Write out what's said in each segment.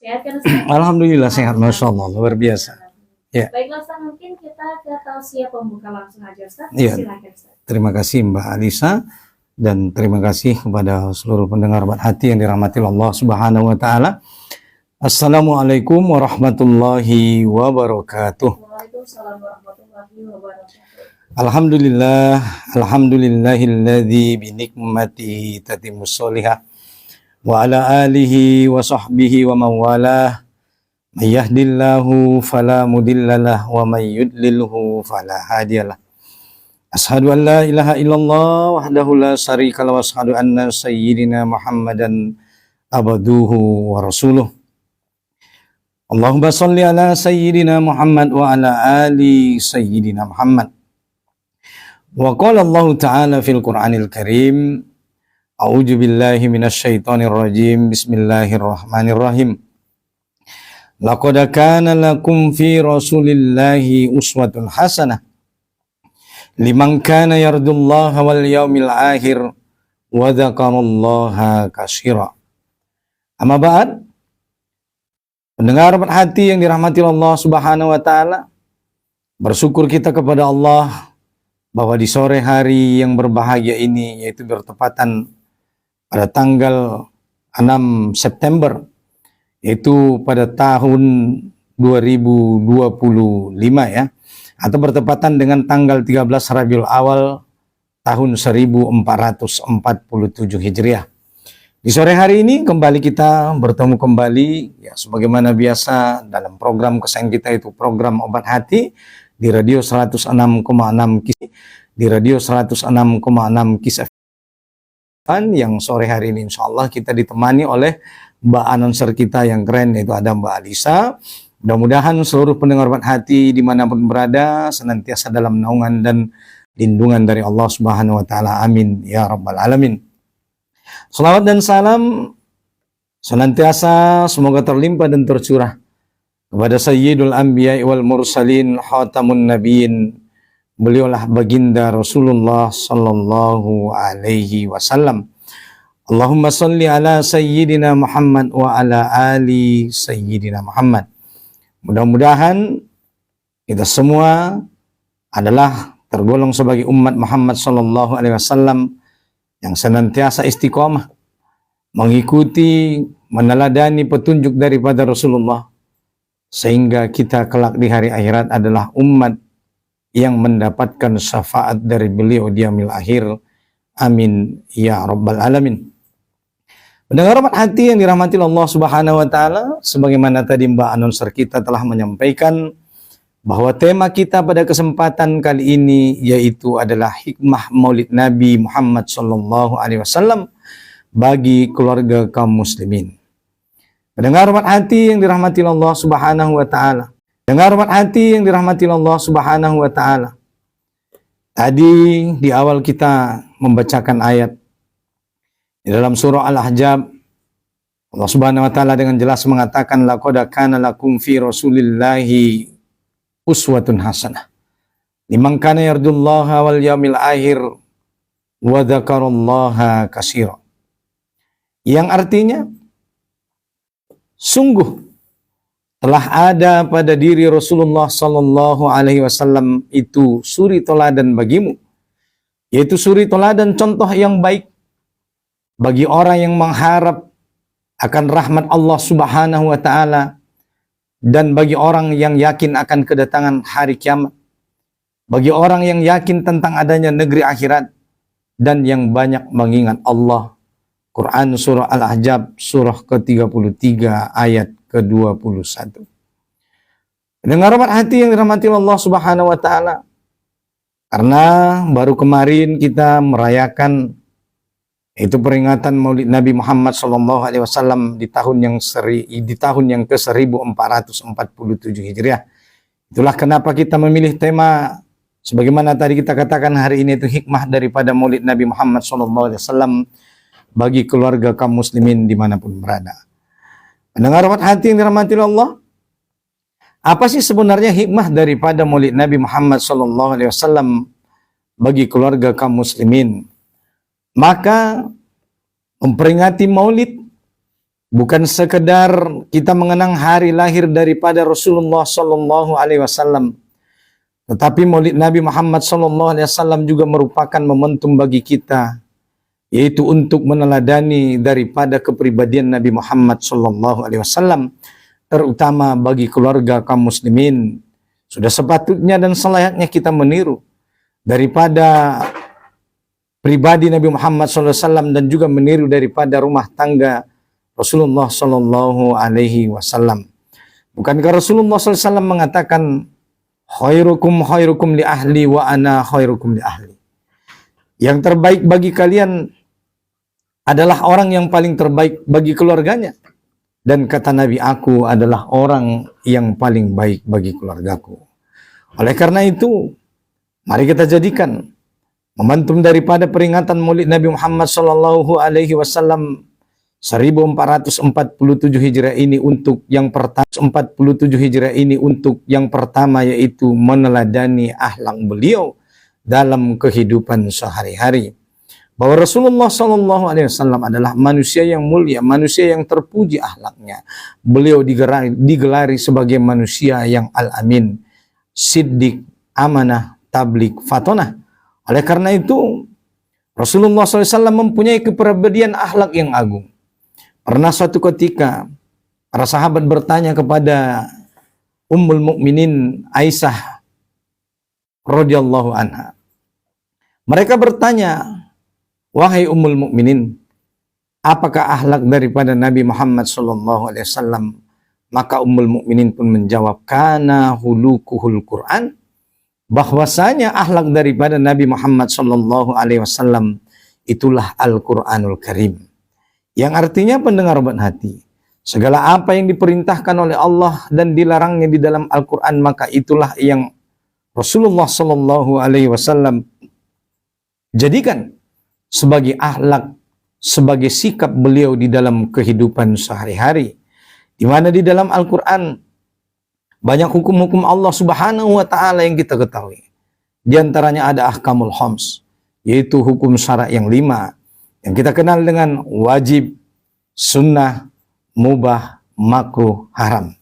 Sehat kan Ustaz? Alhamdulillah sehat, Masya Allah, luar biasa. Ya. Baiklah Ustaz, mungkin kita ke tausiah pembuka langsung aja Ustaz. Ya. Silakan Ustaz. Terima kasih Mbak Alisa dan terima kasih kepada seluruh pendengar Obat Hati yang dirahmati Allah Subhanahu wa taala. Assalamualaikum warahmatullahi wabarakatuh. Waalaikumsalam warahmatullahi wabarakatuh. Alhamdulillahilladzi binikmatihi tatimmus sholihah wa ala alihi wa sahbihi wa mawalah may yahdillahu fala mudhillalah wa may yudlilhu fala hadiyalah. Ashhadu an la ilaha illallah wahdahu la syarikalah wa ashhadu anna sayyidina Muhammadan abduhu wa rasuluh. Allahumma shalli ala sayyidina Muhammad wa ala ali sayyidina Muhammad. Wa qala Allah Ta'ala fil Qur'anil Karim, a'udzu billahi minasy syaithanir rajim, bismillahirrahmanirrahim. Laqad kana lakum fi Rasulillahi uswatun hasanah liman kana yarjullaha wal yaumil akhir wa dzakarallaha katsira. Amma ba'd. Pendengar Obat Hati yang dirahmati Allah Subhanahu wa taala, bersyukur kita kepada Allah bahwa di sore hari yang berbahagia ini, yaitu bertepatan pada tanggal 6 September, yaitu pada tahun 2025 ya, atau bertepatan dengan tanggal 13 Rabiul Awal tahun 1447 Hijriah. Di sore hari ini kembali kita bertemu kembali ya, sebagaimana biasa dalam program kesayangan kita, itu program Obat Hati di radio 106,6 KIS, di radio 106,6 KIS FM, yang sore hari ini insya Allah kita ditemani oleh Mbak announcer kita yang keren, yaitu ada Mbak Alisa. Mudah-mudahan seluruh pendengar Obat Hati dimanapun berada senantiasa dalam naungan dan lindungan dari Allah Subhanahu wa taala. Amin ya rabbal alamin. Salawat dan salam senantiasa semoga terlimpah dan tercurah kepada Sayyidul Anbiya wal Mursalin, Khatamun Nabiyyin, beliaulah baginda Rasulullah sallallahu alaihi wasallam. Allahumma salli ala Sayyidina Muhammad wa ala ali Sayyidina Muhammad. Mudah-mudahan kita semua adalah tergolong sebagai umat Muhammad sallallahu alaihi wasallam yang senantiasa istiqomah mengikuti, meneladani petunjuk daripada Rasulullah, sehingga kita kelak di hari akhirat adalah umat yang mendapatkan syafaat dari beliau di yaumil akhir. Amin ya rabbal alamin. Pendengar Obat Hati yang dirahmati Allah Subhanahu wa taala, sebagaimana tadi Mbak announcer kita telah menyampaikan bahwa tema kita pada kesempatan kali ini yaitu adalah hikmah Maulid Nabi Muhammad sallallahu alaihi wasallam bagi keluarga kaum muslimin. Pendengar Obat Hati yang dirahmati Allah Subhanahu wa taala, dengar Obat Hati yang dirahmati Allah Subhanahu wa taala. Tadi di awal kita membacakan ayat di dalam surah Al-Ahzab. Allah Subhanahu wa taala dengan jelas mengatakan, laqad kana lakum fi Rasulillahi uswatun hasanah liman kana yarjullaha wal yaumil akhir wa dzakarallaha katsira. Yang artinya, sungguh telah ada pada diri Rasulullah sallallahu alaihi wasallam itu suri teladan bagimu, yaitu suri teladan contoh yang baik bagi orang yang mengharap akan rahmat Allah Subhanahu wa taala, dan bagi orang yang yakin akan kedatangan hari kiamat, bagi orang yang yakin tentang adanya negeri akhirat, dan yang banyak mengingat Allah. Quran surah Al-Ahzab surah ke-33 ayat ke-21. Dengar Obat Hati yang dirahmati Allah Subhanahu wa taala, karena baru kemarin kita merayakan itu peringatan Maulid Nabi Muhammad sallallahu alaihi wasallam di tahun yang ke-1447 Hijriah. Itulah kenapa kita memilih tema sebagaimana tadi kita katakan hari ini, itu hikmah daripada Maulid Nabi Muhammad sallallahu alaihi wasallam bagi keluarga kaum muslimin dimanapun berada. Pendengar Obat Hati yang dirahmati Allah, apa sih sebenarnya hikmah daripada Maulid Nabi Muhammad sallallahu alaihi wasallam bagi keluarga kaum muslimin? Maka memperingati Maulid bukan sekedar kita mengenang hari lahir daripada Rasulullah Sallallahu Alaihi Wasallam, tetapi Maulid Nabi Muhammad Sallallahu Alaihi Wasallam juga merupakan momentum bagi kita, yaitu untuk meneladani daripada kepribadian Nabi Muhammad Sallallahu Alaihi Wasallam, terutama bagi keluarga kaum muslimin. Sudah sepatutnya dan selayaknya kita meniru daripada pribadi Nabi Muhammad SAW dan juga meniru daripada rumah tangga Rasulullah Sallallahu Alaihi Wasallam. Bukankah Rasulullah SAW mengatakan, khairukum khairukum li ahli wa ana khairukum li ahli. Yang terbaik bagi kalian adalah orang yang paling terbaik bagi keluarganya. Dan kata Nabi, aku adalah orang yang paling baik bagi keluargaku. Oleh karena itu, mari kita jadikan momentum daripada peringatan Maulid Nabi Muhammad Sallallahu Alaihi Wasallam 1447 Hijriah ini untuk yang pertama, 47 Hijriah ini untuk yang pertama, yaitu meneladani akhlak beliau dalam kehidupan sehari-hari. Bahwa Rasulullah Sallallahu Alaihi Wasallam adalah manusia yang mulia, manusia yang terpuji akhlaknya. Beliau digelari sebagai manusia yang al-amin, siddiq, amanah, tabligh, fatonah. Oleh karena itu, Rasulullah SAW mempunyai kepribadian akhlak yang agung. Pernah suatu ketika, para sahabat bertanya kepada Ummul Mukminin Aisyah radhiyallahu anha. Mereka bertanya, wahai Ummul Mukminin, apakah akhlak daripada Nabi Muhammad SAW? Maka Ummul Mukminin pun menjawab, kana hulukuhul Quran, bahwasanya akhlak daripada Nabi Muhammad SAW itulah Al-Quranul Karim. Yang artinya, pendengar obat hati, segala apa yang diperintahkan oleh Allah dan dilarangnya di dalam Al-Quran, maka itulah yang Rasulullah SAW jadikan sebagai akhlak, sebagai sikap beliau di dalam kehidupan sehari-hari. Di mana di dalam Al-Quran banyak hukum-hukum Allah Subhanahu wa Ta'ala yang kita ketahui. Di antaranya ada ahkamul khams, yaitu hukum syara' yang 5 yang kita kenal dengan wajib, sunnah, mubah, makruh, haram.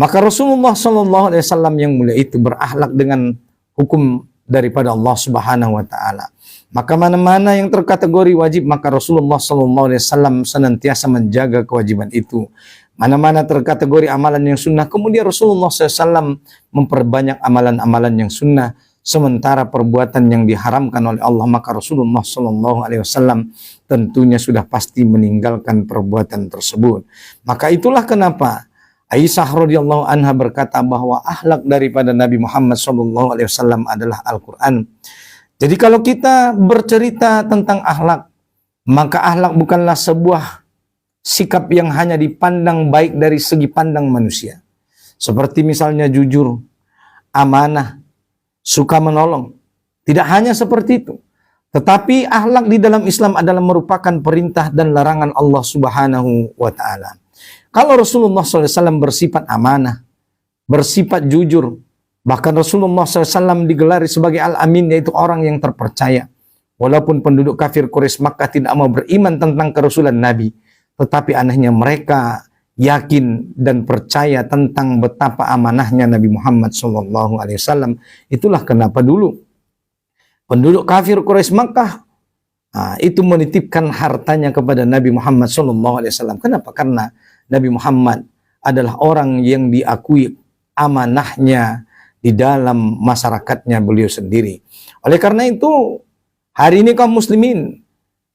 Maka Rasulullah SAW yang mulia itu berakhlak dengan hukum daripada Allah Subhanahu wa Ta'ala. Maka mana-mana yang terkategori wajib, maka Rasulullah SAW senantiasa menjaga kewajiban itu. Mana-mana terkategori amalan yang sunnah, kemudian Rasulullah SAW memperbanyak amalan-amalan yang sunnah. Sementara perbuatan yang diharamkan oleh Allah, maka Rasulullah SAW tentunya sudah pasti meninggalkan perbuatan tersebut. Maka itulah kenapa Aisyah radhiyallahu anha berkata bahwa akhlak daripada Nabi Muhammad SAW adalah Al-Quran. Jadi kalau kita bercerita tentang akhlak, maka akhlak bukanlah sebuah sikap yang hanya dipandang baik dari segi pandang manusia. Seperti misalnya jujur, amanah, suka menolong. Tidak hanya seperti itu. Tetapi akhlak di dalam Islam adalah merupakan perintah dan larangan Allah Subhanahu wa Ta'ala. Kalau Rasulullah SAW bersifat amanah, bersifat jujur, bahkan Rasulullah SAW digelari sebagai Al-Amin, yaitu orang yang terpercaya. Walaupun penduduk kafir Quraisy Makkah tidak mau beriman tentang kerasulan Nabi, tetapi anehnya mereka yakin dan percaya tentang betapa amanahnya Nabi Muhammad SAW. Itulah kenapa dulu penduduk kafir Quraisy Makkah itu menitipkan hartanya kepada Nabi Muhammad SAW. Kenapa? Karena Nabi Muhammad adalah orang yang diakui amanahnya di dalam masyarakatnya beliau sendiri. Oleh karena itu, hari ini kaum muslimin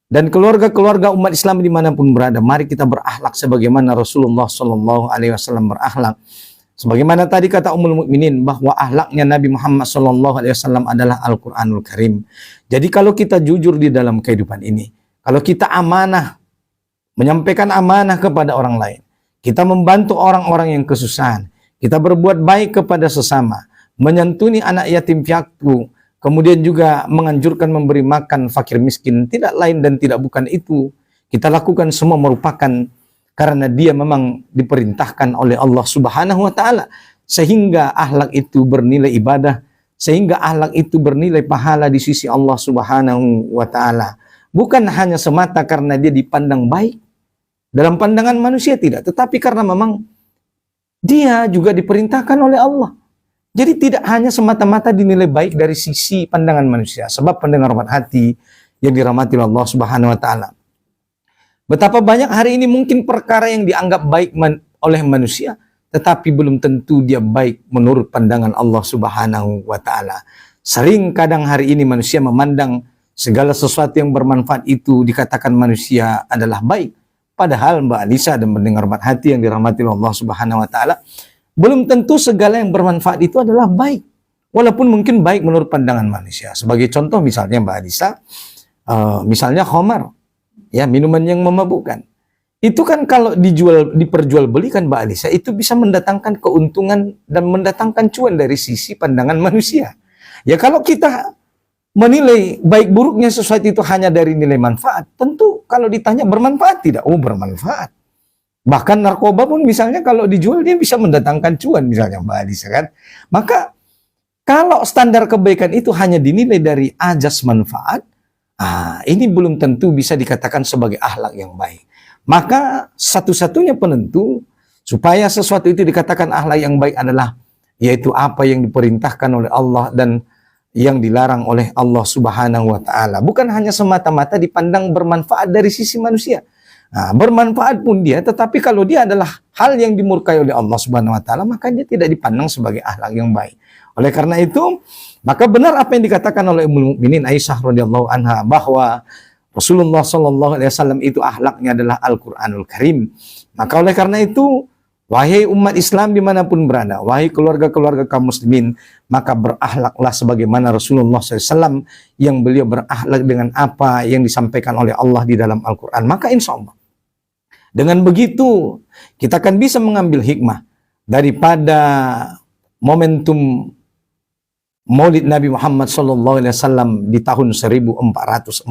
dan keluarga-keluarga umat Islam dimanapun berada, mari kita berakhlak sebagaimana Rasulullah SAW berakhlak. Sebagaimana tadi kata Ummul Mukminin bahwa akhlaknya Nabi Muhammad SAW adalah Al-Quranul Karim. Jadi kalau kita jujur di dalam kehidupan ini, kalau kita amanah, menyampaikan amanah kepada orang lain, kita membantu orang-orang yang kesusahan, kita berbuat baik kepada sesama, menyantuni anak yatim piatu, kemudian juga menganjurkan memberi makan fakir miskin, tidak lain dan tidak bukan itu kita lakukan semua merupakan karena dia memang diperintahkan oleh Allah Subhanahu wa Ta'ala, sehingga akhlak itu bernilai ibadah, sehingga akhlak itu bernilai pahala di sisi Allah Subhanahu wa Ta'ala, bukan hanya semata karena dia dipandang baik, Dalam pandangan manusia tidak, tetapi karena memang dia juga diperintahkan oleh Allah. Jadi tidak hanya semata-mata dinilai baik dari sisi pandangan manusia. Sebab pendengar hormat hati yang dirahmati Allah Subhanahu wa taala. Betapa banyak hari ini mungkin perkara yang dianggap baik oleh manusia, tetapi belum tentu dia baik menurut pandangan Allah Subhanahu wa taala. Sering kadang hari ini manusia memandang segala sesuatu yang bermanfaat itu dikatakan manusia adalah baik. Padahal Mbak Alisa dan mendengar hormat hati yang dirahmati Allah Subhanahu wa taala, belum tentu segala yang bermanfaat itu adalah baik. Walaupun mungkin baik menurut pandangan manusia. Sebagai contoh misalnya Mbak Alisa, misalnya khamar, ya, minuman yang memabukkan. Itu kan kalau diperjualbelikan Mbak Alisa, itu bisa mendatangkan keuntungan dan mendatangkan cuan dari sisi pandangan manusia. Ya kalau kita menilai baik buruknya sesuatu itu hanya dari nilai manfaat, tentu kalau ditanya bermanfaat tidak? Oh, bermanfaat. Bahkan narkoba pun misalnya kalau dijual dia bisa mendatangkan cuan misalnya Mbak Alisa kan. Maka kalau standar kebaikan itu hanya dinilai dari ajas manfaat, ini belum tentu bisa dikatakan sebagai akhlak yang baik. Maka satu-satunya penentu supaya sesuatu itu dikatakan akhlak yang baik adalah yaitu apa yang diperintahkan oleh Allah dan yang dilarang oleh Allah Subhanahu wa taala. Bukan hanya semata-mata dipandang bermanfaat dari sisi manusia. Bermanfaat pun dia, tetapi kalau dia adalah hal yang dimurkai oleh Allah Subhanahu wa taala, maka dia tidak dipandang sebagai akhlak yang baik. Oleh karena itu, maka benar apa yang dikatakan oleh Ummul Mukminin Aisyah radhiyallahu anha bahwa Rasulullah sallallahu alaihi wasallam itu akhlaknya adalah Al-Qur'anul Karim. Maka oleh karena itu, wahai umat Islam dimanapun berada, wahai keluarga-keluarga kaum muslimin, maka berakhlaklah sebagaimana Rasulullah SAW yang beliau berakhlak dengan apa yang disampaikan oleh Allah di dalam Al-Quran. Maka insya Allah, dengan begitu kita akan bisa mengambil hikmah daripada momentum Maulid Nabi Muhammad SAW di tahun 1447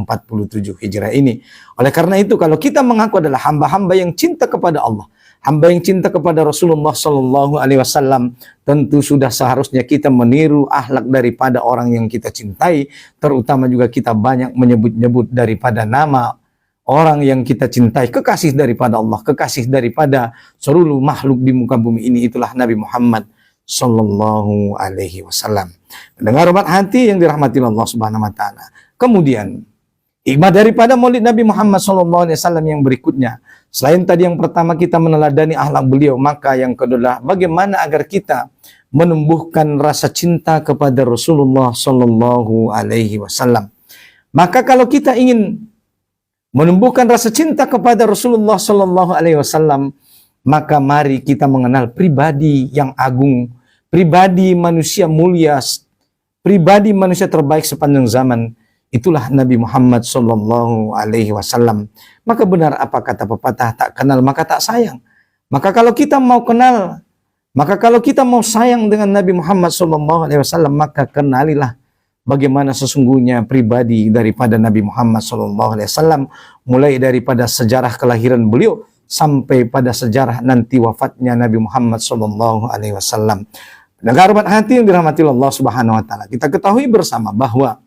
Hijrah ini. Oleh karena itu, kalau kita mengaku adalah hamba-hamba yang cinta kepada Allah, hamba yang cinta kepada Rasulullah SAW, tentu sudah seharusnya kita meniru akhlak daripada orang yang kita cintai, terutama juga kita banyak menyebut-nyebut daripada nama orang yang kita cintai, kekasih daripada Allah, kekasih daripada seluruh makhluk di muka bumi ini, itulah Nabi Muhammad Sallallahu Alaihi Wasallam. Mendengar hormat hati yang dirahmati Allah Subhanahu Wa Taala. Kemudian hikmah daripada Maulid Nabi Muhammad Sallallahu Alaihi Wasallam yang berikutnya, selain tadi yang pertama kita meneladani akhlak beliau, maka yang kedua bagaimana agar kita menumbuhkan rasa cinta kepada Rasulullah Sallallahu Alaihi Wasallam. Maka kalau kita ingin menumbuhkan rasa cinta kepada Rasulullah Sallallahu Alaihi Wasallam, maka mari kita mengenal pribadi yang agung, pribadi manusia mulia, pribadi manusia terbaik sepanjang zaman. Itulah Nabi Muhammad Sallallahu Alaihi Wasallam. Maka benar apa kata pepatah, tak kenal maka tak sayang. Maka kalau kita mau kenal, maka kalau kita mau sayang dengan Nabi Muhammad Sallallahu Alaihi Wasallam, maka kenalilah bagaimana sesungguhnya pribadi daripada Nabi Muhammad Sallallahu Alaihi Wasallam, mulai daripada sejarah kelahiran beliau sampai pada sejarah nanti wafatnya Nabi Muhammad Sallallahu Alaihi Wasallam. Dengar hormat hati yang dirahmati Allah Subhanahu Wa Taala. Kita ketahui bersama bahwa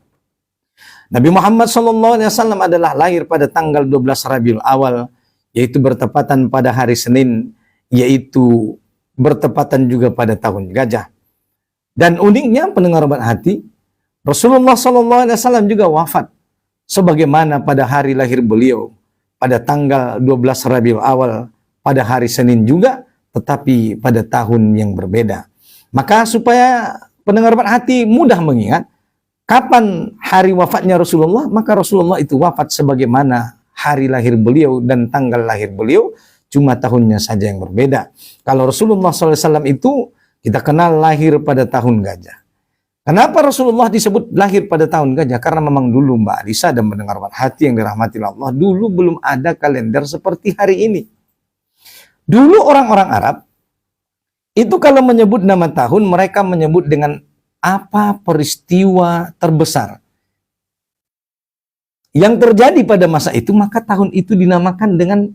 Nabi Muhammad Sallallahu Alaihi Wasallam adalah lahir pada tanggal 12 Rabiul Awal, yaitu bertepatan pada hari Senin, yaitu bertepatan juga pada tahun gajah. Dan uniknya pendengar hormat hati, Rasulullah Sallallahu Alaihi Wasallam juga wafat sebagaimana pada hari lahir beliau pada tanggal 12 Rabiul Awal pada hari Senin juga, tetapi pada tahun yang berbeda. Maka supaya pendengar hormat hati mudah mengingat kapan hari wafatnya Rasulullah, maka Rasulullah itu wafat sebagaimana hari lahir beliau dan tanggal lahir beliau, cuma tahunnya saja yang berbeda. Kalau Rasulullah SAW itu kita kenal lahir pada tahun gajah. Kenapa Rasulullah disebut lahir pada tahun gajah? Karena memang dulu Mbak Alisa dan mendengar hormat hati yang dirahmati Allah, dulu belum ada kalender seperti hari ini. Dulu orang-orang Arab itu kalau menyebut nama tahun, mereka menyebut dengan apa peristiwa terbesar yang terjadi pada masa itu, maka tahun itu dinamakan dengan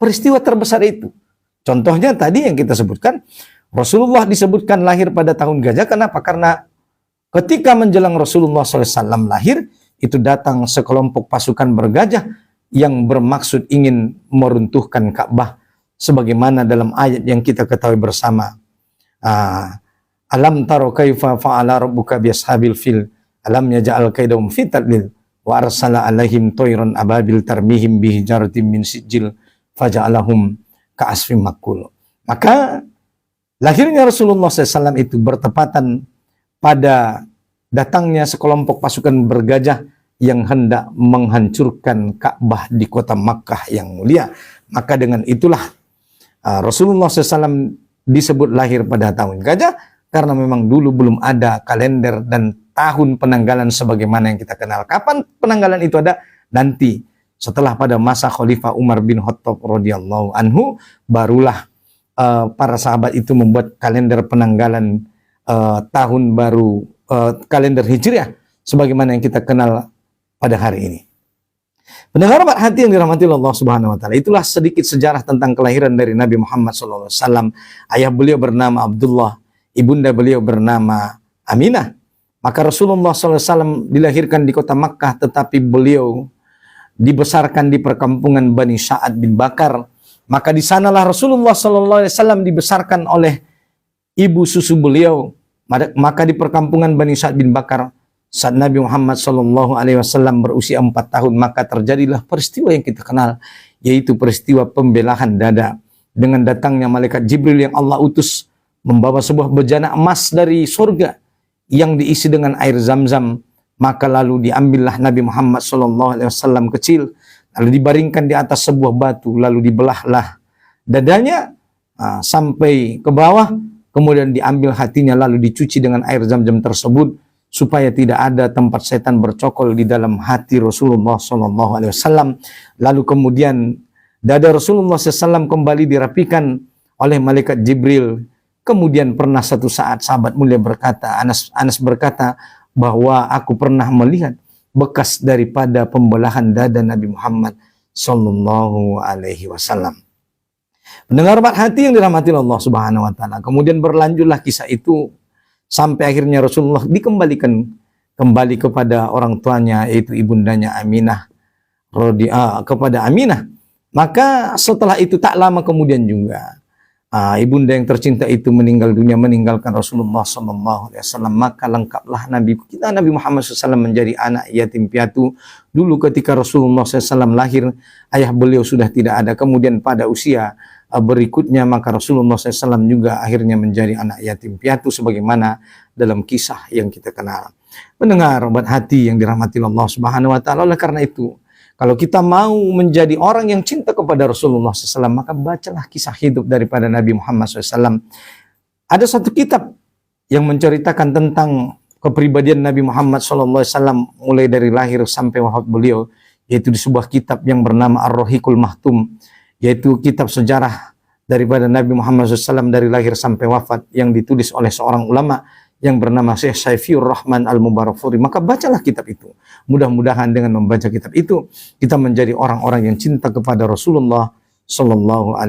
peristiwa terbesar itu. Contohnya tadi yang kita sebutkan, Rasulullah disebutkan lahir pada tahun gajah. Kenapa? Karena ketika menjelang Rasulullah SAW lahir, itu datang sekelompok pasukan bergajah yang bermaksud ingin meruntuhkan Ka'bah sebagaimana dalam ayat yang kita ketahui bersama. Alam taro kaifa fa'ala rabbuka biashabil fil alam yaj'al kaidahum fi tadlil wa arsala alaihim tayran ababil tarmihim bihijaratin min sijil faja'alahum ka'asfim makul. Maka lahirnya Rasulullah SAW itu bertepatan pada datangnya sekelompok pasukan bergajah yang hendak menghancurkan Ka'bah di kota Makkah yang mulia. Maka dengan itulah Rasulullah SAW disebut lahir pada tahun gajah, karena memang dulu belum ada kalender dan tahun penanggalan sebagaimana yang kita kenal. Kapan penanggalan itu ada? Nanti setelah pada masa Khalifah Umar bin Khattab radhiyallahu anhu, barulah para sahabat itu membuat kalender penanggalan tahun baru, kalender Hijriah sebagaimana yang kita kenal pada hari ini. Pendengar hati yang dirahmati Allah Subhanahu wa taala, itulah sedikit sejarah tentang kelahiran dari Nabi Muhammad SAW. Ayah beliau bernama Abdullah, ibunda beliau bernama Aminah. Maka Rasulullah SAW dilahirkan di kota Makkah, tetapi beliau dibesarkan di perkampungan Bani Sa'ad bin Bakar. Maka di sanalah Rasulullah SAW dibesarkan oleh ibu susu beliau. Maka di perkampungan Bani Sa'ad bin Bakar, saat Nabi Muhammad SAW berusia 4 tahun, maka terjadilah peristiwa yang kita kenal, yaitu peristiwa pembelahan dada. Dengan datangnya malaikat Jibril yang Allah utus membawa sebuah bejana emas dari surga yang diisi dengan air zam-zam. Maka lalu diambillah Nabi Muhammad SAW kecil, lalu dibaringkan di atas sebuah batu, lalu dibelahlah dadanya sampai ke bawah, kemudian diambil hatinya lalu dicuci dengan air zam-zam tersebut, supaya tidak ada tempat setan bercokol di dalam hati Rasulullah SAW. Lalu kemudian dada Rasulullah SAW kembali dirapikan oleh malaikat Jibril. Kemudian pernah satu saat sahabat mulia berkata, Anas berkata bahwa aku pernah melihat bekas daripada pembelahan dada Nabi Muhammad SAW. Pendengar hati yang dirahmati Allah Subhanahu wa taala, kemudian berlanjutlah kisah itu sampai akhirnya Rasulullah dikembalikan kembali kepada orang tuanya, yaitu ibundanya Aminah, kepada Aminah. Maka setelah itu tak lama kemudian juga ibunda yang tercinta itu meninggal dunia, meninggalkan Rasulullah SAW. Maka lengkaplah Nabi Muhammad SAW menjadi anak yatim piatu. Dulu ketika Rasulullah SAW lahir, ayah beliau sudah tidak ada. Kemudian pada usia berikutnya maka Rasulullah SAW juga akhirnya menjadi anak yatim piatu sebagaimana dalam kisah yang kita kenal. Mendengar obat hati yang dirahmati Allah Subhanahu wa taala, oleh karena itu kalau kita mau menjadi orang yang cinta kepada Rasulullah SAW, maka bacalah kisah hidup daripada Nabi Muhammad SAW. Ada satu kitab yang menceritakan tentang kepribadian Nabi Muhammad SAW mulai dari lahir sampai wafat beliau, yaitu di sebuah kitab yang bernama Ar-Rahiqul Mahtum, yaitu kitab sejarah daripada Nabi Muhammad SAW dari lahir sampai wafat yang ditulis oleh seorang ulama yang bernama Syekh Saifiur Rahman Al-Mubarakfuri. Maka bacalah kitab itu. Mudah-mudahan dengan membaca kitab itu kita menjadi orang-orang yang cinta kepada Rasulullah SAW.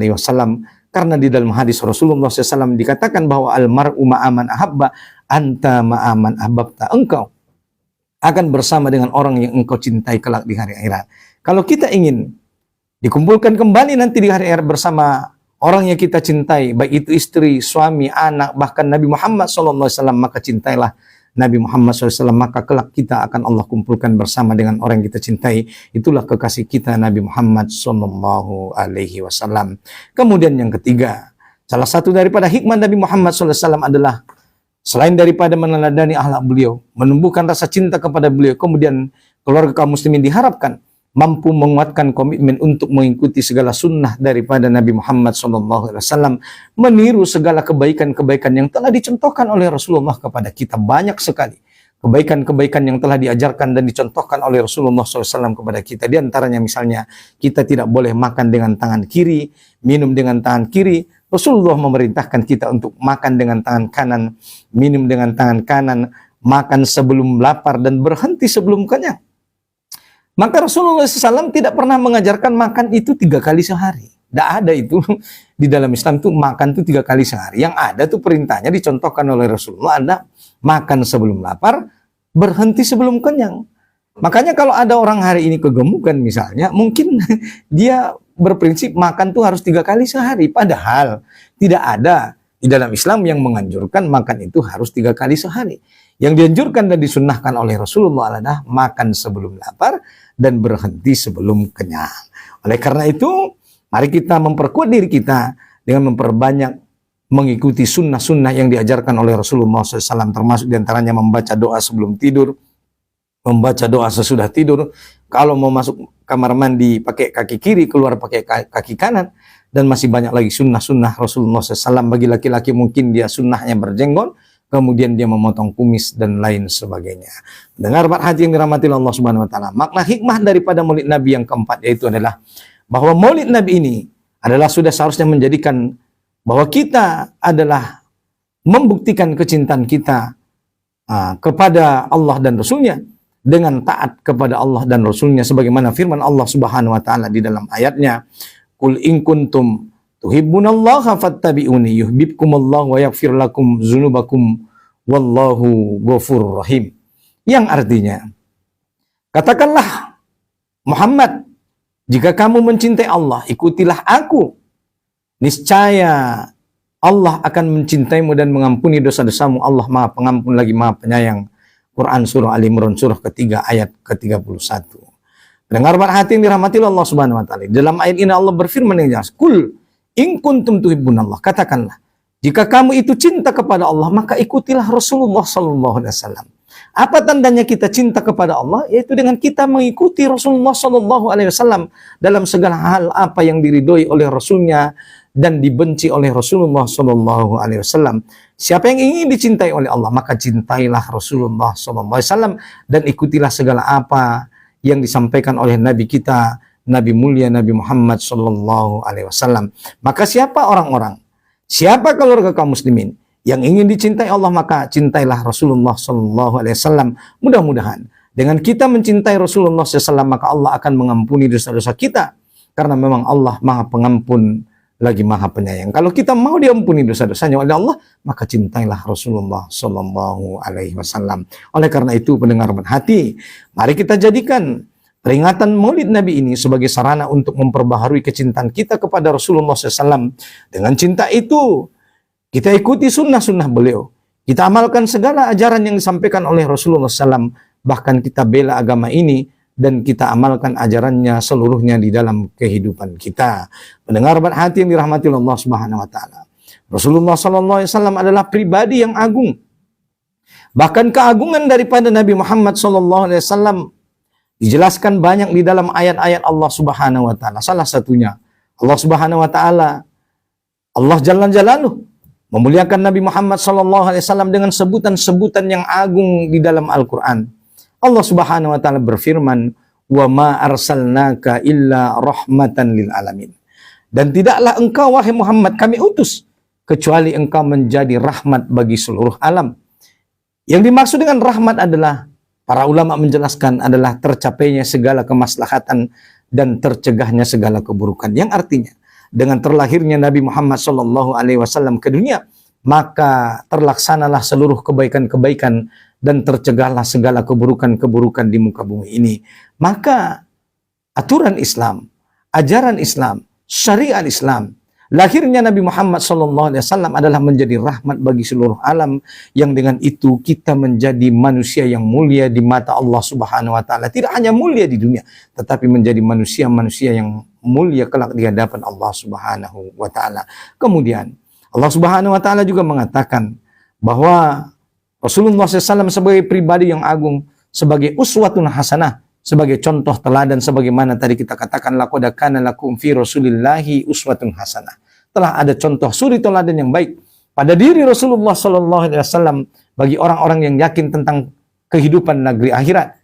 Karena di dalam hadis Rasulullah SAW dikatakan bahwa almar'u ma'aman ahabba anta ma'aman ahbabta. Engkau akan bersama dengan orang yang engkau cintai kelak di hari akhirat. Kalau kita ingin dikumpulkan kembali nanti di hari akhirat bersama orang yang kita cintai, baik itu istri, suami, anak, bahkan Nabi Muhammad SAW, maka cintailah Nabi Muhammad SAW, maka kelak kita akan Allah kumpulkan bersama dengan orang yang kita cintai. Itulah kekasih kita Nabi Muhammad SAW. Kemudian yang ketiga, salah satu daripada hikmah Nabi Muhammad SAW adalah selain daripada meneladani akhlak beliau, menumbuhkan rasa cinta kepada beliau, kemudian keluarga kaum muslimin diharapkan mampu menguatkan komitmen untuk mengikuti segala sunnah daripada Nabi Muhammad SAW, meniru segala kebaikan-kebaikan yang telah dicontohkan oleh Rasulullah kepada kita. Banyak sekali kebaikan-kebaikan yang telah diajarkan dan dicontohkan oleh Rasulullah SAW kepada kita. Di antaranya misalnya, kita tidak boleh makan dengan tangan kiri, minum dengan tangan kiri. Rasulullah memerintahkan kita untuk makan dengan tangan kanan, minum dengan tangan kanan, makan sebelum lapar dan berhenti sebelum kenyang. Maka Rasulullah SAW tidak pernah mengajarkan makan itu 3 kali sehari. Tidak ada itu di dalam Islam itu makan itu 3 kali sehari. Yang ada tuh perintahnya dicontohkan oleh Rasulullah, ada makan sebelum lapar, berhenti sebelum kenyang. Makanya kalau ada orang hari ini kegemukan misalnya, mungkin dia berprinsip makan tuh harus 3 kali sehari. Padahal tidak ada di dalam Islam yang menganjurkan makan itu harus 3 kali sehari. Yang dianjurkan dan disunnahkan oleh Rasulullah adalah makan sebelum lapar dan berhenti sebelum kenyang. Oleh karena itu, mari kita memperkuat diri kita dengan memperbanyak mengikuti sunnah-sunnah yang diajarkan oleh Rasulullah SAW, termasuk diantaranya membaca doa sebelum tidur, membaca doa sesudah tidur, kalau mau masuk kamar mandi pakai kaki kiri, keluar pakai kaki kanan, dan masih banyak lagi sunnah-sunnah Rasulullah SAW. Bagi laki-laki mungkin dia sunnahnya berjenggot, kemudian dia memotong kumis dan lain sebagainya. Dengar hati yang dirahmati Allah Subhanahu wa taala. Makna hikmah daripada Maulid Nabi yang keempat yaitu adalah bahwa Maulid Nabi ini adalah sudah seharusnya menjadikan bahwa kita adalah membuktikan kecintaan kita kepada Allah dan Rasulnya dengan taat kepada Allah dan Rasulnya, sebagaimana firman Allah Subhanahu wa taala di dalam ayatnya, "Qul in kuntum tuhibbunallaha fattabi'uni yuhibbukumullahu wa yaghfir lakum dzunubakum wallahu ghafurur rahim." Yang artinya, katakanlah Muhammad, jika kamu mencintai Allah, ikutilah aku. Niscaya Allah akan mencintaimu dan mengampuni dosa-dosamu. Allah Maha Pengampun lagi Maha Penyayang. Quran surah Ali Imran surah ketiga ayat ke-31. Dengar hati yang dirahmati Allah Subhanahu wa taala. Dalam ayat ini Allah berfirman yang jelas, "Qul in kuntum tuhibbunallah." Katakanlah, jika kamu itu cinta kepada Allah, maka ikutilah Rasulullah sallallahu alaihi wasallam. Apa tandanya kita cinta kepada Allah? Yaitu dengan kita mengikuti Rasulullah sallallahu alaihi wasallam dalam segala hal apa yang diridhoi oleh Rasulnya dan dibenci oleh Rasulullah sallallahu alaihi wasallam. Siapa yang ingin dicintai oleh Allah, maka cintailah Rasulullah sallallahu alaihi wasallam dan ikutilah segala apa yang disampaikan oleh Nabi kita, Nabi mulia Nabi Muhammad sallallahu alaihi wasallam. Maka siapa orang-orang, siapa keluarga kaum muslimin yang ingin dicintai Allah, maka cintailah Rasulullah sallallahu alaihi wasallam. Mudah-mudahan dengan kita mencintai Rasulullah sallallahu alaihi wasallam, maka Allah akan mengampuni dosa-dosa kita, karena memang Allah Maha Pengampun lagi Maha Penyayang. Kalau kita mau diampuni dosa-dosanya oleh Allah, maka cintailah Rasulullah sallallahu alaihi wasallam. Oleh karena itu, pendengar berhati, mari kita jadikan peringatan Maulid Nabi ini sebagai sarana untuk memperbaharui kecintaan kita kepada Rasulullah SAW. Dengan cinta itu, kita ikuti sunnah-sunnah beliau. Kita amalkan segala ajaran yang disampaikan oleh Rasulullah SAW. Bahkan kita bela agama ini dan kita amalkan ajarannya seluruhnya di dalam kehidupan kita. Pendengar berhati yang dirahmati Allah Subhanahu wa taala. Rasulullah SAW adalah pribadi yang agung. Bahkan keagungan daripada Nabi Muhammad SAW dijelaskan banyak di dalam ayat-ayat Allah Subhanahu wa taala. Salah satunya Allah Subhanahu wa taala, Allah Jalla Jalaluhu memuliakan Nabi Muhammad SAW dengan sebutan-sebutan yang agung di dalam Al-Quran. Allah Subhanahu wa taala berfirman, "Wa ma arsalnaka illa rahmatan lil alamin." Dan tidaklah engkau wahai Muhammad kami utus kecuali engkau menjadi rahmat bagi seluruh alam. Yang dimaksud dengan rahmat adalah, para ulama menjelaskan, adalah tercapainya segala kemaslahatan dan tercegahnya segala keburukan. Yang artinya, dengan terlahirnya Nabi Muhammad SAW ke dunia, maka terlaksanalah seluruh kebaikan-kebaikan dan tercegahlah segala keburukan-keburukan di muka bumi ini. Maka aturan Islam, ajaran Islam, syariat Islam, lahirnya Nabi Muhammad SAW adalah menjadi rahmat bagi seluruh alam, yang dengan itu kita menjadi manusia yang mulia di mata Allah Subhanahu wa taala. Tidak hanya mulia di dunia, tetapi menjadi manusia-manusia yang mulia kelak di hadapan Allah Subhanahu wa taala. Kemudian Allah Subhanahu wa taala juga mengatakan bahwa Rasulullah SAW sebagai pribadi yang agung, sebagai uswatun hasanah, sebagai contoh teladan, sebagaimana tadi kita katakan, laqad kana lakum fi Rasulillahi uswatun hasanah. Telah ada contoh suri teladan yang baik pada diri Rasulullah SAW bagi orang-orang yang yakin tentang kehidupan negeri akhirat.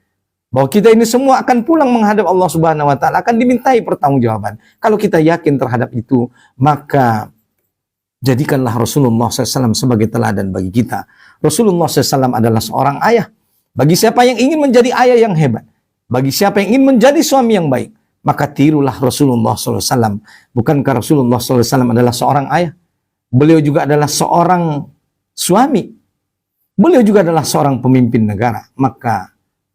Bahwa kita ini semua akan pulang menghadap Allah Subhanahu wa taala, akan dimintai pertanggungjawaban. Kalau kita yakin terhadap itu, maka jadikanlah Rasulullah SAW sebagai teladan bagi kita. Rasulullah SAW adalah seorang ayah. Bagi siapa yang ingin menjadi ayah yang hebat, bagi siapa yang ingin menjadi suami yang baik, maka tirulah Rasulullah SAW. Bukankah Rasulullah SAW adalah seorang ayah? Beliau juga adalah seorang suami. Beliau juga adalah seorang pemimpin negara. Maka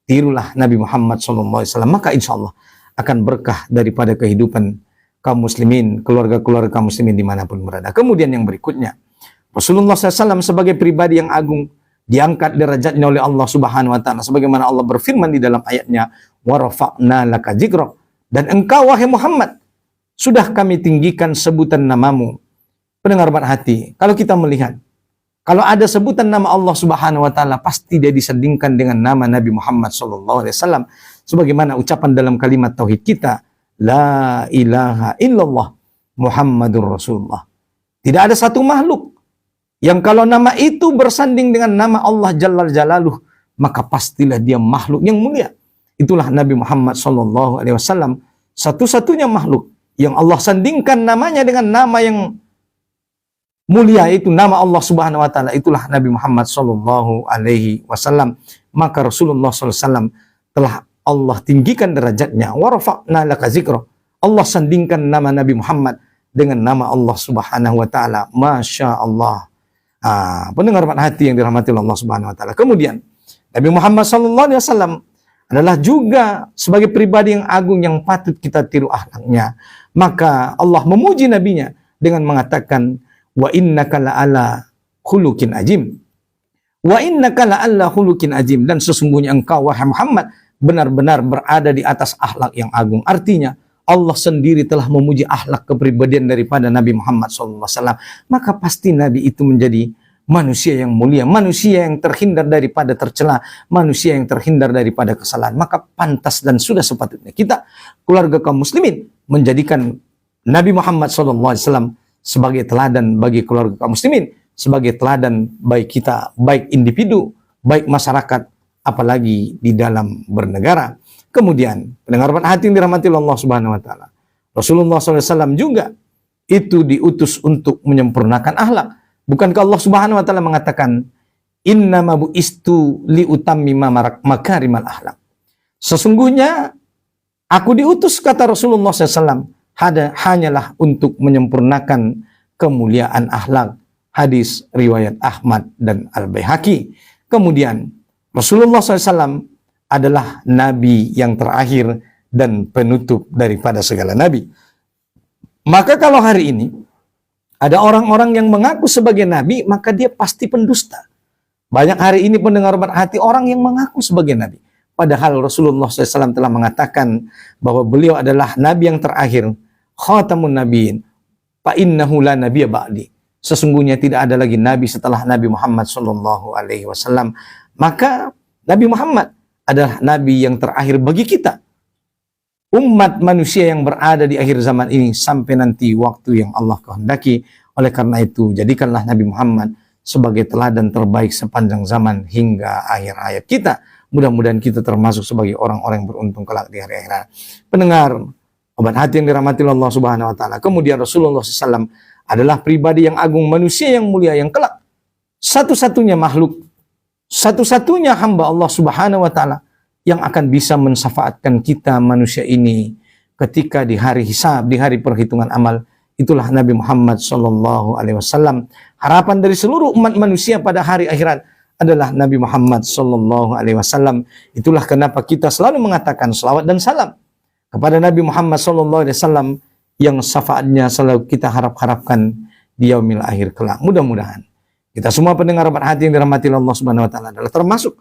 tirulah Nabi Muhammad SAW, maka insya Allah akan berkah daripada kehidupan kaum muslimin, keluarga-keluarga kaum muslimin dimanapun berada. Kemudian yang berikutnya, Rasulullah SAW sebagai pribadi yang agung, diangkat derajatnya oleh Allah Subhanahu wa Ta'ala, sebagaimana Allah berfirman di dalam ayatnya, wa rafa'na laka dzikrak, dan engkau wahai Muhammad sudah kami tinggikan sebutan namamu. Pendengar berhati, kalau kita melihat, kalau ada sebutan nama Allah Subhanahu wa Ta'ala, pasti dia disandingkan dengan nama Nabi Muhammad SAW. Sebagaimana ucapan dalam kalimat tauhid kita, la ilaha illallah Muhammadur Rasulullah. Tidak ada satu makhluk yang kalau nama itu bersanding dengan nama Allah Jalla Jalaluh, maka pastilah dia makhluk yang mulia. Itulah Nabi Muhammad SAW, satu-satunya makhluk yang Allah sandingkan namanya dengan nama yang mulia, itu nama Allah Subhanahu wa Ta'ala. Itulah Nabi Muhammad SAW. Maka Rasulullah SAW telah Allah tinggikan derajatnya. Wa rafa'na laka dzikrak. Allah sandingkan nama Nabi Muhammad dengan nama Allah Subhanahu wa Ta'ala. Masya Allah. Pendengar hati yang dirahmati Allah Subhanahu wa Ta'ala. Kemudian Nabi Muhammad SAW adalah juga sebagai pribadi yang agung yang patut kita tiru akhlaknya. Maka Allah memuji nabinya dengan mengatakan, wa innaka la'ala khuluqin azim. Wa innaka la'ala khuluqin azim, dan sesungguhnya engkau wahai Muhammad benar-benar berada di atas akhlak yang agung. Artinya Allah sendiri telah memuji akhlak kepribadian daripada Nabi Muhammad SAW. Maka pasti Nabi itu menjadi manusia yang mulia, manusia yang terhindar daripada tercela, manusia yang terhindar daripada kesalahan. Maka pantas dan sudah sepatutnya kita, keluarga kaum muslimin, menjadikan Nabi Muhammad SAW sebagai teladan bagi keluarga kaum muslimin, sebagai teladan baik kita, baik individu, baik masyarakat, apalagi di dalam bernegara. Kemudian, pendengar hati yang dirahmati Allah Subhanahu wa Ta'ala, Rasulullah SAW juga itu diutus untuk menyempurnakan akhlak. Bukankah Allah Subhanahu wa Ta'ala mengatakan, innama bu'istu liutammima makarimal akhlak. Sesungguhnya aku diutus, kata Rasulullah SAW, hanyalah untuk menyempurnakan kemuliaan akhlak. Hadis riwayat Ahmad dan Al-Baihaqi. Kemudian Rasulullah SAW adalah nabi yang terakhir dan penutup daripada segala nabi. Maka kalau hari ini ada orang-orang yang mengaku sebagai nabi, maka dia pasti pendusta. Banyak hari ini pendengar berhati orang yang mengaku sebagai nabi, padahal Rasulullah SAW telah mengatakan bahwa beliau adalah nabi yang terakhir, khatamun nabiyyin, fa innahu la nabiyya ba'di. Sesungguhnya tidak ada lagi nabi setelah Nabi Muhammad SAW. Maka Nabi Muhammad adalah nabi yang terakhir bagi kita, umat manusia yang berada di akhir zaman ini sampai nanti waktu yang Allah kehendaki. Oleh karena itu, jadikanlah Nabi Muhammad sebagai teladan terbaik sepanjang zaman hingga akhir hayat kita. Mudah-mudahan kita termasuk sebagai orang-orang yang beruntung kelak di hari akhirat. Pendengar obat hati yang dirahmati Allah Subhanahu wa Ta'ala. Kemudian Rasulullah SAW adalah pribadi yang agung, manusia yang mulia, yang kelak satu-satunya makhluk, satu-satunya hamba Allah Subhanahu wa Ta'ala yang akan bisa mensyafaatkan kita manusia ini ketika di hari hisab, di hari perhitungan amal. Itulah Nabi Muhammad SAW. Harapan dari seluruh umat manusia pada hari akhirat adalah Nabi Muhammad SAW. Itulah kenapa kita selalu mengatakan selawat dan salam kepada Nabi Muhammad SAW yang syafaatnya selalu kita harapkan di yaumil akhir kelak. Mudah-mudahan kita semua pendengar berhati yang dirahmati Allah Subhanahu wa Ta'ala adalah termasuk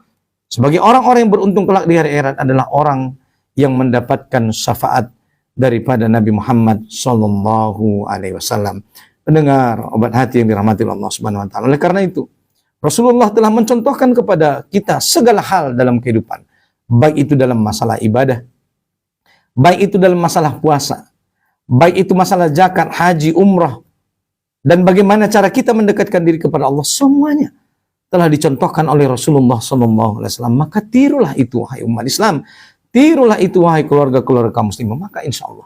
sebagai orang-orang yang beruntung kelak di hari akhirat, adalah orang yang mendapatkan syafaat daripada Nabi Muhammad SAW. Pendengar obat hati yang dirahmati Allah Subhanahu wa Ta'ala. Oleh karena itu, Rasulullah telah mencontohkan kepada kita segala hal dalam kehidupan, baik itu dalam masalah ibadah, baik itu dalam masalah puasa, baik itu masalah zakat, haji, umrah, dan bagaimana cara kita mendekatkan diri kepada Allah, semuanya telah dicontohkan oleh Rasulullah SAW. Maka tirulah itu wahai umat Islam, tirulah itu wahai keluarga-keluarga kaum muslimin. Maka insya Allah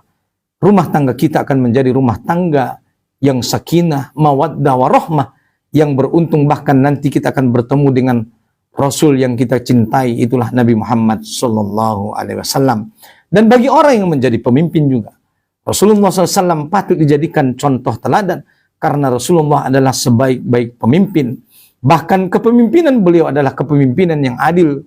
rumah tangga kita akan menjadi rumah tangga yang sakinah, mawaddah, warahmah, yang beruntung. Bahkan nanti kita akan bertemu dengan Rasul yang kita cintai, itulah Nabi Muhammad SAW. Dan bagi orang yang menjadi pemimpin juga, Rasulullah SAW patut dijadikan contoh teladan, karena Rasulullah adalah sebaik-baik pemimpin. Bahkan kepemimpinan beliau adalah kepemimpinan yang adil,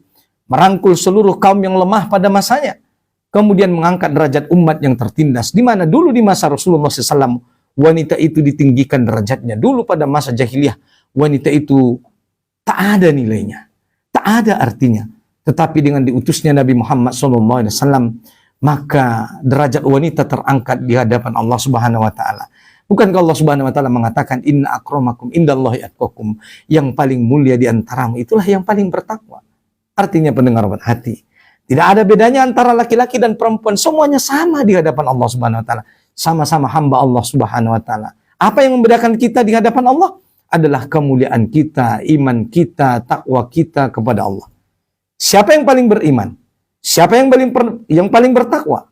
merangkul seluruh kaum yang lemah pada masanya, kemudian mengangkat derajat umat yang tertindas. Di mana dulu di masa Rasulullah SAW, wanita itu ditinggikan derajatnya. Dulu pada masa jahiliyah, wanita itu tak ada nilainya, tak ada artinya. Tetapi dengan diutusnya Nabi Muhammad SAW, maka derajat wanita terangkat di hadapan Allah Subhanahu wa taala. Bukankah Allah Subhanahu wa taala mengatakan inna akramakum indallahi atqakum, yang paling mulia di antaramu itulah yang paling bertakwa. Artinya pendengar hati, tidak ada bedanya antara laki-laki dan perempuan, semuanya sama di hadapan Allah Subhanahu wa taala. Sama-sama hamba Allah Subhanahu wa taala. Apa yang membedakan kita di hadapan Allah adalah kemuliaan kita, iman kita, takwa kita kepada Allah. Siapa yang paling beriman? Siapa yang paling bertakwa?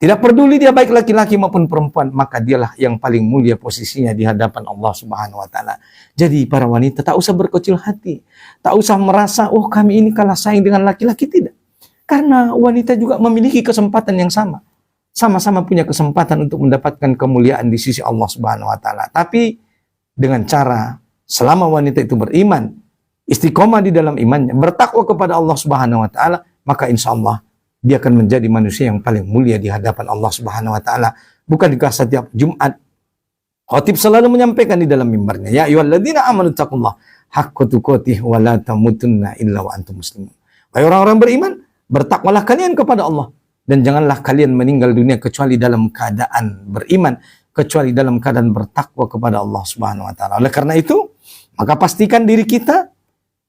Tidak peduli dia baik laki-laki maupun perempuan, maka dialah yang paling mulia posisinya di hadapan Allah Subhanahu wa taala. Jadi para wanita tak usah berkecil hati, tak usah merasa oh kami ini kalah saing dengan laki-laki, tidak. Karena wanita juga memiliki kesempatan yang sama. Sama-sama punya kesempatan untuk mendapatkan kemuliaan di sisi Allah Subhanahu wa taala. Tapi dengan cara selama wanita itu beriman, istiqomah di dalam imannya, bertakwa kepada Allah Subhanahu wa taala, maka insya Allah dia akan menjadi manusia yang paling mulia di hadapan Allah Subhanahu wa taala. Bukankah setiap Jumat khatib selalu menyampaikan di dalam mimbarnya, ya ayyuhalladzina amanu taqullaha haqqa tuqatih wa la tamutunna illa wa antum muslimun. Wahai orang-orang beriman, bertakwalah kalian kepada Allah dan janganlah kalian meninggal dunia kecuali dalam keadaan beriman, kecuali dalam keadaan bertakwa kepada Allah Subhanahu wa taala. Oleh karena itu, maka pastikan diri kita,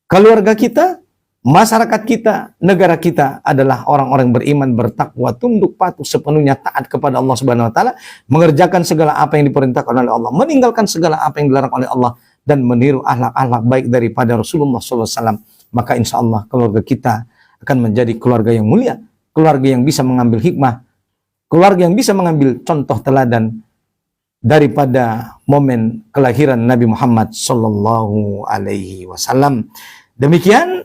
keluarga kita, masyarakat kita, negara kita adalah orang-orang beriman, bertakwa, tunduk patuh sepenuhnya, taat kepada Allah Subhanahu wa taala, mengerjakan segala apa yang diperintahkan oleh Allah, meninggalkan segala apa yang dilarang oleh Allah, dan meniru akhlak-akhlak baik daripada Rasulullah SAW. Maka insya Allah keluarga kita akan menjadi keluarga yang mulia, keluarga yang bisa mengambil hikmah, keluarga yang bisa mengambil contoh teladan daripada momen kelahiran Nabi Muhammad Sallallahu Alaihi Wasallam. Demikian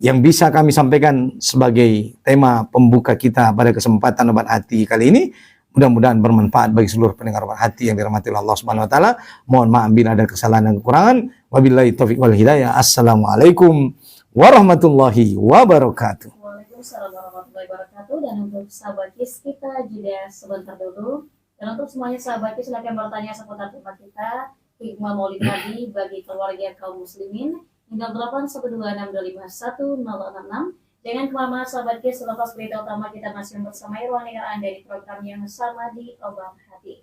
yang bisa kami sampaikan sebagai tema pembuka kita pada kesempatan Obat Hati kali ini. Mudah-mudahan bermanfaat bagi seluruh pendengar Obat Hati yang dirahmati Allah Subhanahu wa taala. Mohon maaf bila ada kesalahan dan kekurangan. Wabillahi taufiq wal hidayah. Assalamualaikum warahmatullahi wabarakatuh. Waalaikumsalam warahmatullahi wabarakatuh. Dan untuk sahabat KIS, kita jeda sebentar dulu. Dan untuk semuanya sahabat KIS, silakan bertanya seputar tema kita, hikmah Maulid Nabi bagi keluarga kaum muslimin. Tinggal 81256510066. Jangan kemana-mana sahabat KIS, selepas berita utama kita masih bersama Irwan dengan Anda di program yang sama di Obat Hati.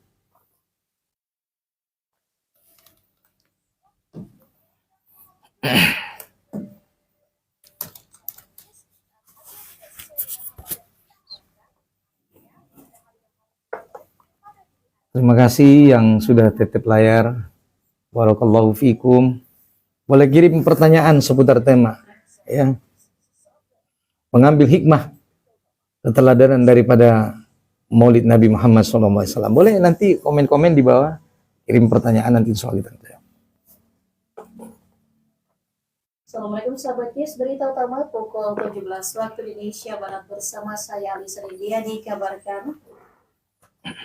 Terima kasih yang sudah titip layar. Barakallahu fikum. Boleh kirim pertanyaan seputar tema, ya. Mengambil hikmah keteladanan daripada Maulid Nabi Muhammad SAW. Boleh nanti komen-komen di bawah, kirim pertanyaan nanti soal itu. Assalamualaikum sahabat KIS, berita utama pukul 17 waktu Indonesia Barat bersama saya Alisa Rindia. Dikabarkan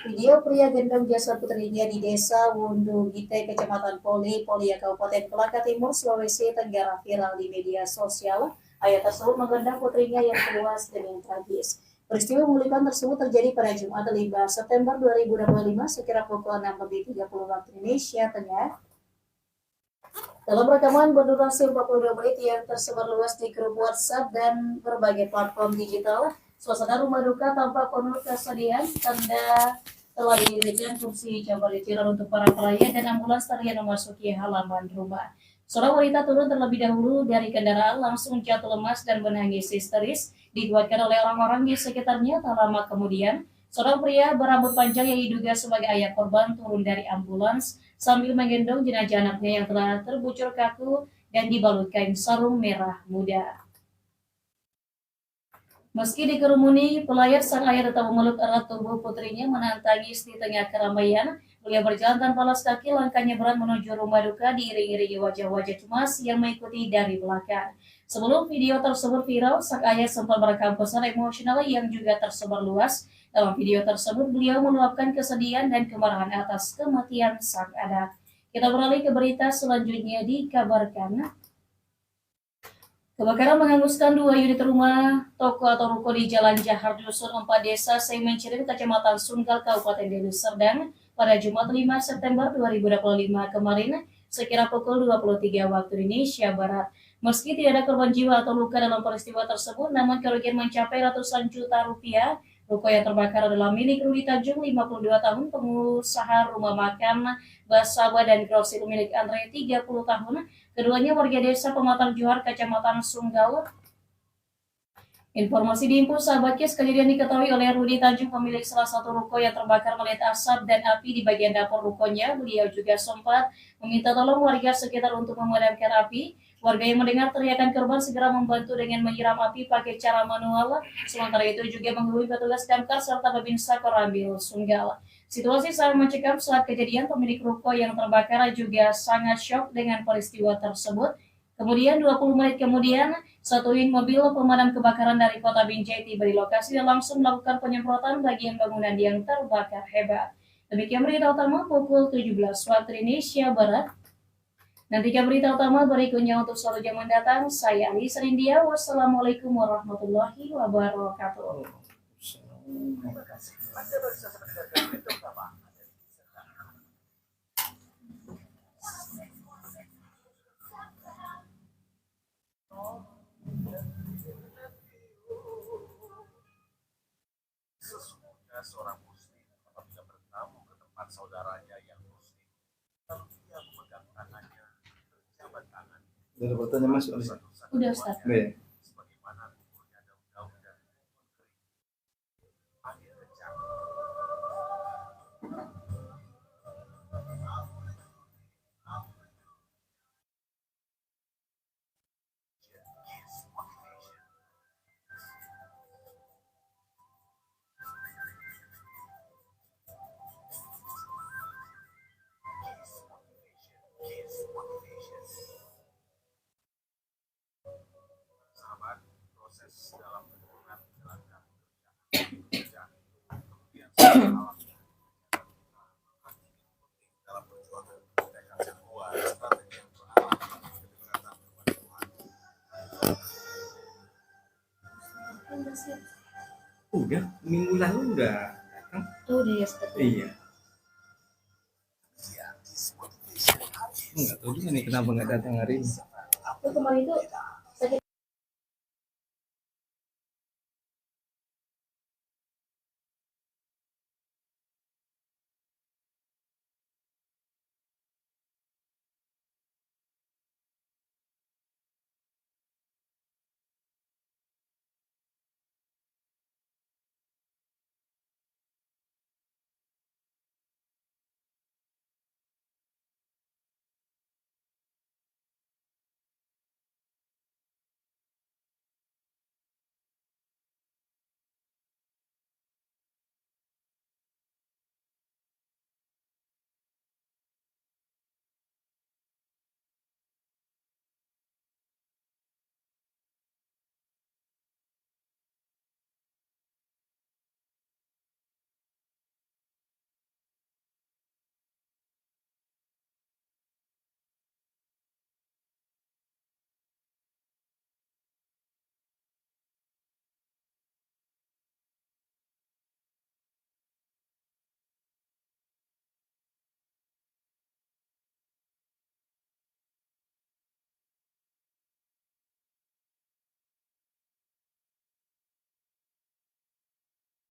video pria gendong jasad putrinya di desa Wundu Gite, Kecamatan Polia, Kabupaten Kolaka Timur, Sulawesi Tenggara viral di media sosial. Ayah tersebut menggendong putrinya yang tewas dengan tragis. Peristiwa mengerikan tersebut terjadi pada Jumat 5 September 2025 sekira pukul 6:30 waktu Indonesia Tengah. Dalam rekaman berdurasi 42 menit yang tersebar luas di grup WhatsApp dan berbagai platform digital, suasana rumah duka tampak penuh kesedihan. Tanda telah didirikan kursi jambar ditiran untuk para pelayat dan ambulans tarian memasuki halaman rumah. Seorang wanita turun terlebih dahulu dari kendaraan, langsung jatuh lemas dan menangis histeris, dikuatkan oleh orang-orang di sekitarnya. Tak lama kemudian, seorang pria berambut panjang yang diduga sebagai ayah korban turun dari ambulans sambil menggendong jenazah anaknya yang telah terbujur kaku dan dibalut kain sarung merah muda. Meski dikerumuni pelayat, sang ayah tetap memeluk erat tubuh putrinya menahan tangis di tengah keramaian. Beliau berjalan tanpa alas kaki, langkahnya berat menuju rumah duka diiring-iringi wajah-wajah cemas yang mengikuti dari belakang. Sebelum video tersebut viral, sang ayah sempat merekam pesan emosional yang juga tersebar luas. Dalam video tersebut, beliau meluapkan kesedihan dan kemarahan atas kematian sang anak. Kita beralih ke berita selanjutnya. Dikabarkan Kebakaran menghanguskan 2 unit rumah, toko atau ruko di Jalan Jahar Dusun 4 Desa Semencirin, Kecamatan Sunggal, Kabupaten Deli Serdang pada Jumat 5 September 2025 kemarin sekira pukul 23 waktu Indonesia Barat. Meski tidak ada korban jiwa atau luka dalam peristiwa tersebut, namun kerugian mencapai ratusan juta rupiah. Ruko yang terbakar adalah milik Rudi Tanjung, 52 tahun, pengusaha rumah makan, basaba dan grosir milik Andre, 30 tahun. Keduanya warga desa Pematang Johar, Kecamatan Sunggal. Informasi diimpun sahabat Kes, kejadian diketahui oleh Rudi Tanjung, pemilik salah satu ruko yang terbakar melihat asap dan api di bagian dapur rukonya. Beliau juga sempat meminta tolong warga sekitar untuk memadamkan api. Warga yang mendengar teriakan korban segera membantu dengan menyiram api pakai cara manual. Sementara itu juga menghubungi petugas damkar serta Babinsa Korambil Sunggal. Situasi sangat mencekam saat kejadian. Pemilik ruko yang terbakar juga sangat syok dengan peristiwa tersebut. Kemudian 20 menit kemudian, satu unit mobil pemadam kebakaran dari Kota Binjai tiba di lokasi dan langsung melakukan penyemprotan bagian bangunan yang terbakar hebat. Demikian berita utama pukul 17 waktu Indonesia Barat. Nantikan berita utama berikutnya untuk sore jam mendatang. Saya Ali Serindia. Wassalamualaikum warahmatullahi wabarakatuh. Sesungguhnya seorang muslim apabila bertamu ke tempat saudaranya yang muslim, lalu ia memegang tangannya, berjabat tangan, Udah fotonya Mas? Udah, Ustaz. Iya. sebagaimana gugur daun-daun dan pohon kering. Angin kencang. Sahabat, proses dalam hubungan kecelakaan kerja kemudian alam dalam perjuangan tekad yang kuat, strategi yang beralam, kedekatan kepada Tuhan. Udah, minggu lalu udah datang. Tuh dia, Ustaz. Iya. Enggak tahu juga nih kenapa nggak datang hari ini. Tuh kemarin itu